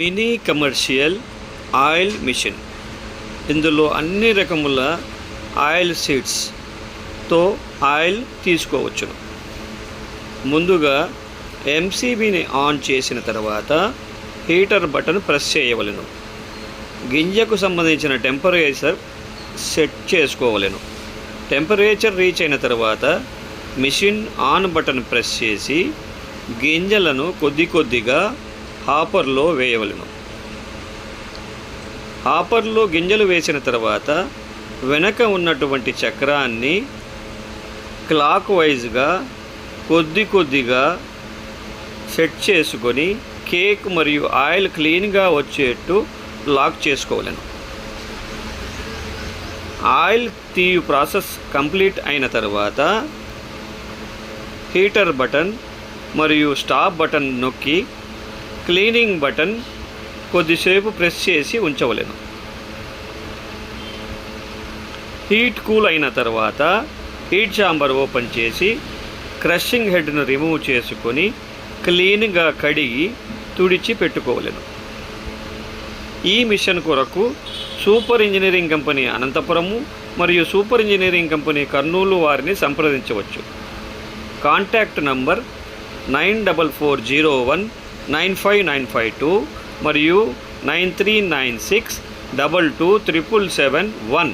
Mini commercial oil machine. ఇందులో అన్ని రకముల ఆయిల్ సీడ్స్తో ఆయిల్ తీసుకోవచ్చును. ముందుగా ఎంసీబీని ఆన్ చేసిన తర్వాత హీటర్ బటన్ ప్రెస్ చేయవలెను. గింజకు సంబంధించిన టెంపరేచర్ సెట్ చేసుకోవలెను. టెంపరేచర్ రీచ్ అయిన తర్వాత మిషన్ ఆన్ బటన్ ప్రెస్ చేసి గింజలను కొద్దిగా హాపర్లో వేయవలెను. హాపర్లో గింజలు వేసిన తర్వాత వెనక ఉన్నటువంటి చక్రాన్ని క్లాక్ వైజ్గా కొద్దిగా సెట్ చేసుకొని కేక్ మరియు ఆయిల్ క్లీన్గా వచ్చేట్టు లాక్ చేసుకోవలెను. ఆయిల్ తీయు ప్రాసెస్ కంప్లీట్ అయిన తర్వాత హీటర్ బటన్ మరియు స్టాప్ బటన్ నొక్కి క్లీనింగ్ బటన్ కొద్దిసేపు ప్రెస్ చేసి ఉంచవలెను. హీట్ కూల్ అయిన తర్వాత హీట్ ఛాంబర్ ఓపెన్ చేసి క్రషింగ్ హెడ్ను రిమూవ్ చేసుకొని క్లీన్గా కడిగి తుడిచి పెట్టుకోవలెను. ఈ మిషన్ కొరకు సూపర్ ఇంజనీరింగ్ కంపెనీ అనంతపురము మరియు సూపర్ ఇంజనీరింగ్ కంపెనీ కర్నూలు వారిని సంప్రదించవచ్చు. కాంటాక్ట్ నంబర్ 9440195952 మరియు 9396227771.